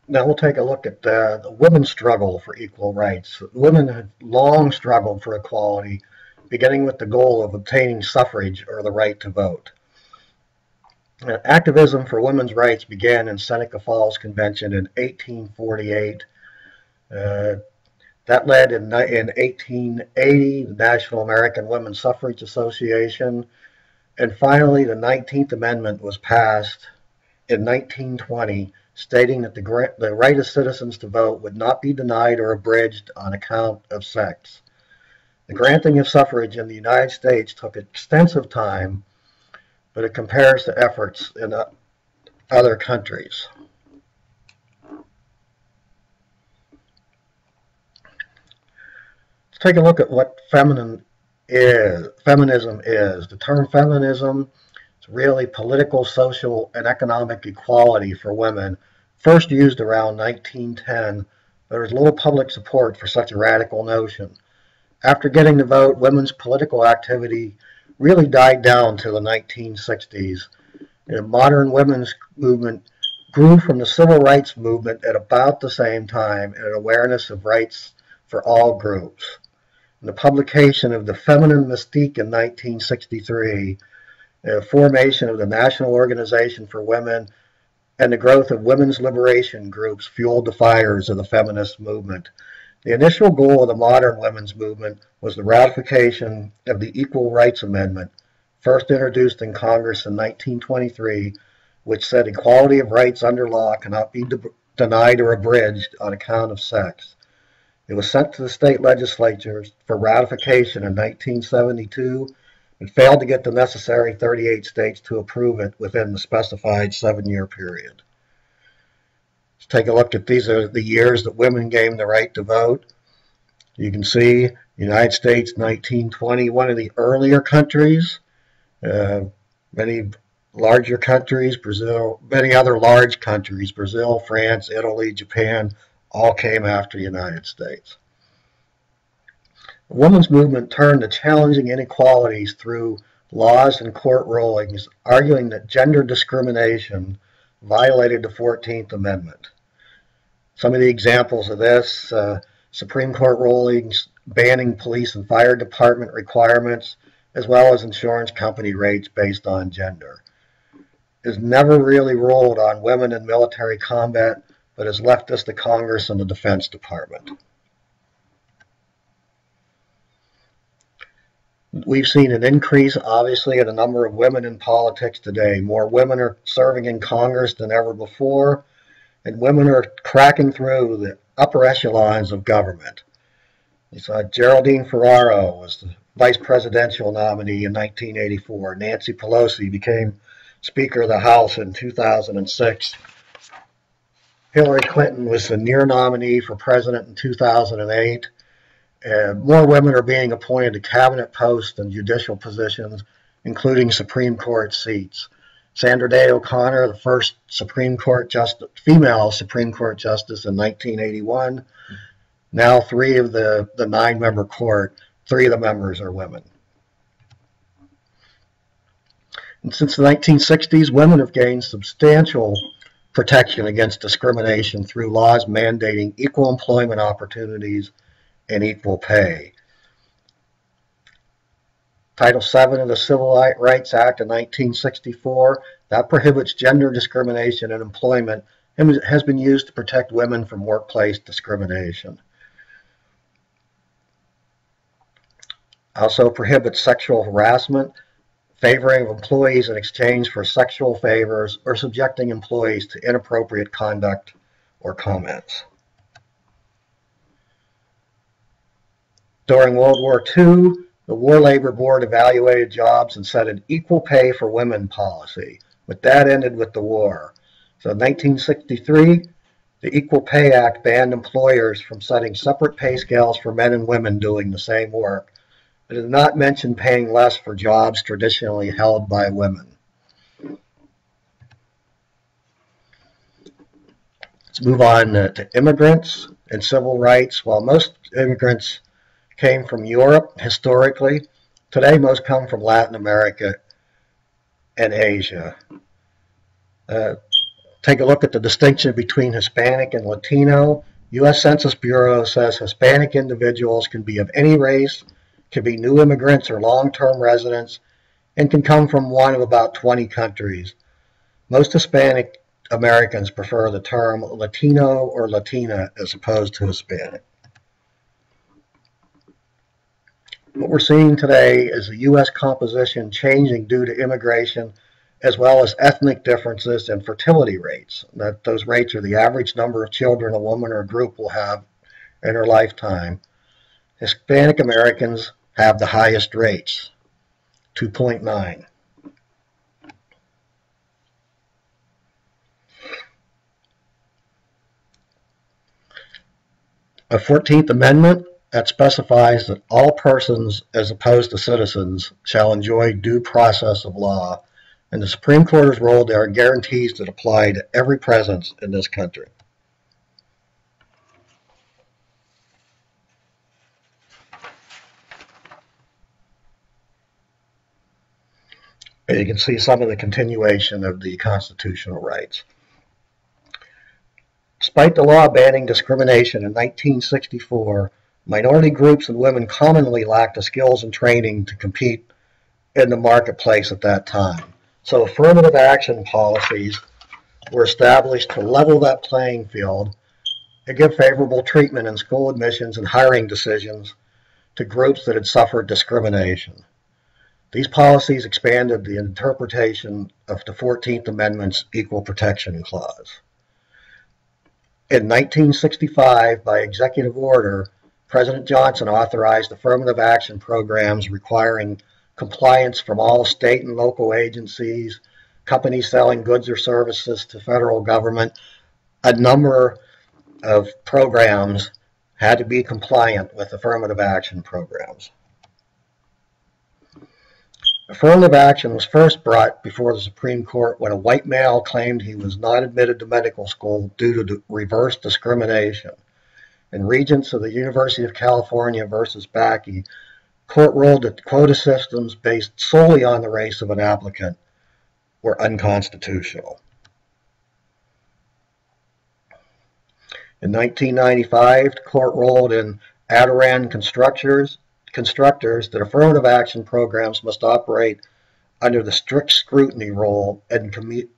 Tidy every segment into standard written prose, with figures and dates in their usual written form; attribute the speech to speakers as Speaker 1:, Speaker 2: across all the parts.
Speaker 1: Now we'll take a look at the women's struggle for equal rights. Women have long struggled for equality, beginning with the goal of obtaining suffrage or the right to vote. Activism for women's rights began in Seneca Falls Convention in 1848. Uh, that led in 1880 the National American Women's Suffrage Association, and finally the 19th Amendment was passed in 1920, stating that the right of citizens to vote would not be denied or abridged on account of sex. The granting of suffrage in the United States took extensive time, but it compares to efforts in other countries. Let's take a look at what feminism is. The term feminism is really political, social, and economic equality for women, first used around 1910. There was little public support for such a radical notion. After getting the vote, women's political activity really died down to the 1960s. The modern women's movement grew from the civil rights movement at about the same time, and an awareness of rights for all groups. In the publication of The Feminine Mystique in 1963, the formation of the National Organization for Women, and the growth of women's liberation groups fueled the fires of the feminist movement. The initial goal of the modern women's movement was the ratification of the Equal Rights Amendment, first introduced in Congress in 1923, which said equality of rights under law cannot be denied or abridged on account of sex. It was sent to the state legislatures for ratification in 1972 and failed to get the necessary 38 states to approve it within the specified 7-year period. Let's take a look at these are the years that women gained the right to vote. You can see United States 1920, one of the earlier countries. Many larger countries, Brazil, many other large countries, Brazil, France, Italy, Japan, all came after the United States. The women's movement turned to challenging inequalities through laws and court rulings, arguing that gender discrimination violated the 14th Amendment. Some of the examples of this, Supreme Court rulings banning police and fire department requirements, as well as insurance company rates based on gender. It has never really ruled on women in military combat, but has left us to Congress and the Defense Department. We've seen an increase, obviously, in the number of women in politics today. More women are serving in Congress than ever before, and women are cracking through the upper echelons of government. You saw Geraldine Ferraro was the vice presidential nominee in 1984. Nancy Pelosi became Speaker of the House in 2006. Hillary Clinton was the near nominee for president in 2008. More women are being appointed to cabinet posts and judicial positions, including Supreme Court seats. Sandra Day O'Connor, the first female Supreme Court justice in 1981. Now 3 of the 9-member court, 3 of the members are women. And since the 1960s, women have gained substantial protection against discrimination through laws mandating equal employment opportunities and equal pay. Title VII of the Civil Rights Act of 1964, that prohibits gender discrimination in employment and has been used to protect women from workplace discrimination. Also prohibits sexual harassment, favoring of employees in exchange for sexual favors, or subjecting employees to inappropriate conduct or comments. During World War II, the War Labor Board evaluated jobs and set an equal pay for women policy, but that ended with the war. So in 1963, the Equal Pay Act banned employers from setting separate pay scales for men and women doing the same work. It did not mention paying less for jobs traditionally held by women. Let's move on to immigrants and civil rights. While most immigrants came from Europe historically, today most come from Latin America and Asia. Take a look at the distinction between Hispanic and Latino. U.S. Census Bureau says Hispanic individuals can be of any race, can be new immigrants or long-term residents, and can come from one of about 20 countries. Most Hispanic Americans prefer the term Latino or Latina as opposed to Hispanic. What we're seeing today is the U.S. composition changing due to immigration as well as ethnic differences and fertility rates. Those rates are the average number of children a woman or a group will have in her lifetime. Hispanic Americans have the highest rates, 2.9. A 14th Amendment that specifies that all persons, as opposed to citizens, shall enjoy due process of law. And the Supreme Court has ruled there are guarantees that apply to every presence in this country. And you can see some of the continuation of the constitutional rights. Despite the law banning discrimination in 1964, minority groups and women commonly lacked the skills and training to compete in the marketplace at that time. So affirmative action policies were established to level that playing field and give favorable treatment in school admissions and hiring decisions to groups that had suffered discrimination. These policies expanded the interpretation of the 14th Amendment's Equal Protection Clause. In 1965, by executive order, President Johnson authorized affirmative action programs requiring compliance from all state and local agencies, companies selling goods or services to federal government. A number of programs had to be compliant with affirmative action programs. Affirmative action was first brought before the Supreme Court when a white male claimed he was not admitted to medical school due to reverse discrimination. In Regents of the University of California versus Bakke, court ruled that quota systems based solely on the race of an applicant were unconstitutional. In 1995, the court ruled in Adarand Constructors that affirmative action programs must operate under the strict scrutiny rule and meet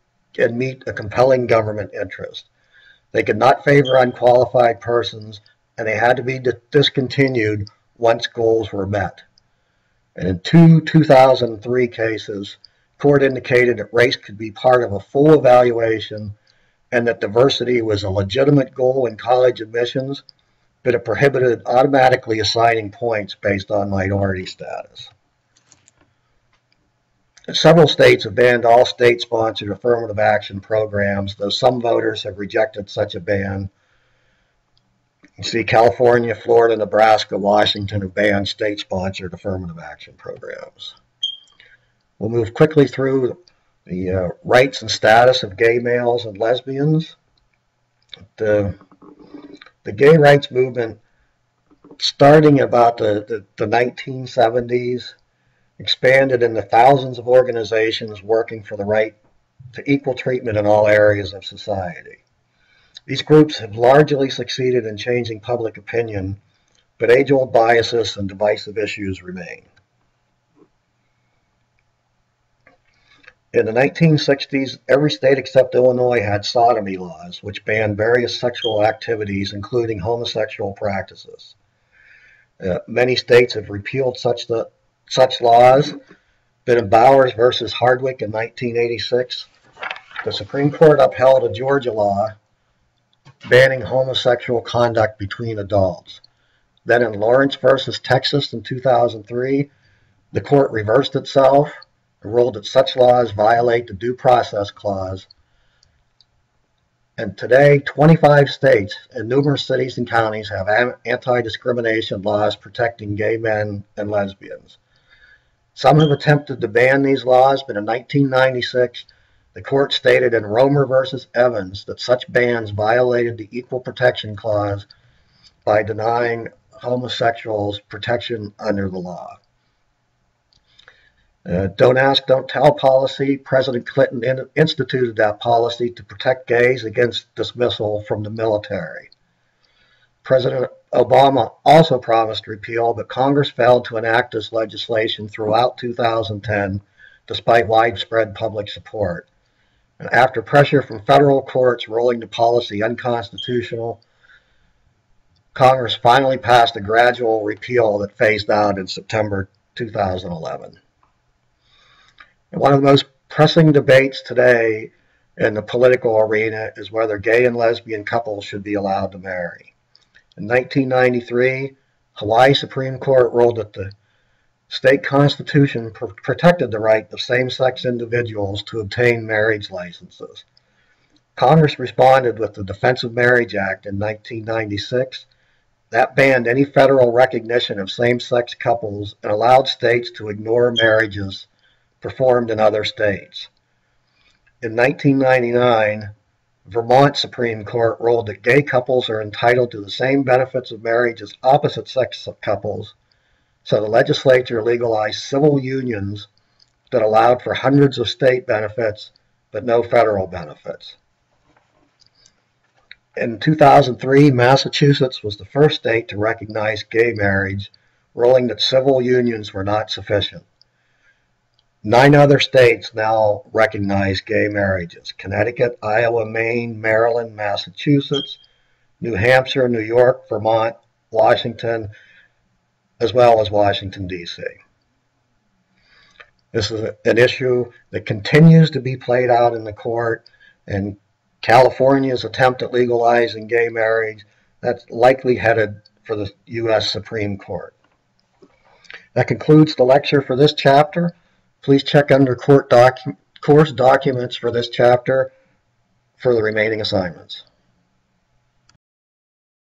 Speaker 1: a compelling government interest. They could not favor unqualified persons, and they had to be discontinued once goals were met. And in two 2003 cases, the court indicated that race could be part of a full evaluation and that diversity was a legitimate goal in college admissions, but it prohibited automatically assigning points based on minority status. Several states have banned all state-sponsored affirmative action programs, though some voters have rejected such a ban. You see California, Florida, Nebraska, Washington have banned state-sponsored affirmative action programs. We'll move quickly through the rights and status of gay males and lesbians. The gay rights movement, starting about the 1970s, expanded into thousands of organizations working for the right to equal treatment in all areas of society. These groups have largely succeeded in changing public opinion, but age-old biases and divisive issues remain. In the 1960s, every state except Illinois had sodomy laws, which banned various sexual activities, including homosexual practices. Many states have repealed such laws, but in Bowers versus Hardwick in 1986, the Supreme Court upheld a Georgia law banning homosexual conduct between adults. Then in Lawrence versus Texas in 2003, the court reversed itself and ruled that such laws violate the Due Process Clause. And today, 25 states and numerous cities and counties have anti-discrimination laws protecting gay men and lesbians. Some have attempted to ban these laws, but in 1996, the court stated in Romer versus Evans that such bans violated the Equal Protection Clause by denying homosexuals protection under the law. Don't ask, don't tell policy. President Clinton instituted that policy to protect gays against dismissal from the military. President Obama also promised repeal, but Congress failed to enact this legislation throughout 2010, despite widespread public support. And after pressure from federal courts ruling the policy unconstitutional, Congress finally passed a gradual repeal that phased out in September 2011. And one of the most pressing debates today in the political arena is whether gay and lesbian couples should be allowed to marry. In 1993, Hawaii Supreme Court ruled that the state constitution protected the right of same-sex individuals to obtain marriage licenses. Congress responded with the Defense of Marriage Act in 1996 that banned any federal recognition of same-sex couples and allowed states to ignore marriages performed in other states. In 1999, Vermont Supreme Court ruled that gay couples are entitled to the same benefits of marriage as opposite-sex couples, so the legislature legalized civil unions that allowed for hundreds of state benefits but no federal benefits. In 2003, Massachusetts was the first state to recognize gay marriage, ruling that civil unions were not sufficient. 9 other states now recognize gay marriages: Connecticut, Iowa, Maine, Maryland, Massachusetts, New Hampshire, New York, Vermont, Washington, as well as Washington, D.C. This is an issue that continues to be played out in the court, and California's attempt at legalizing gay marriage, that's likely headed for the U.S. Supreme Court. That concludes the lecture for this chapter. Please check under course documents for this chapter for the remaining assignments.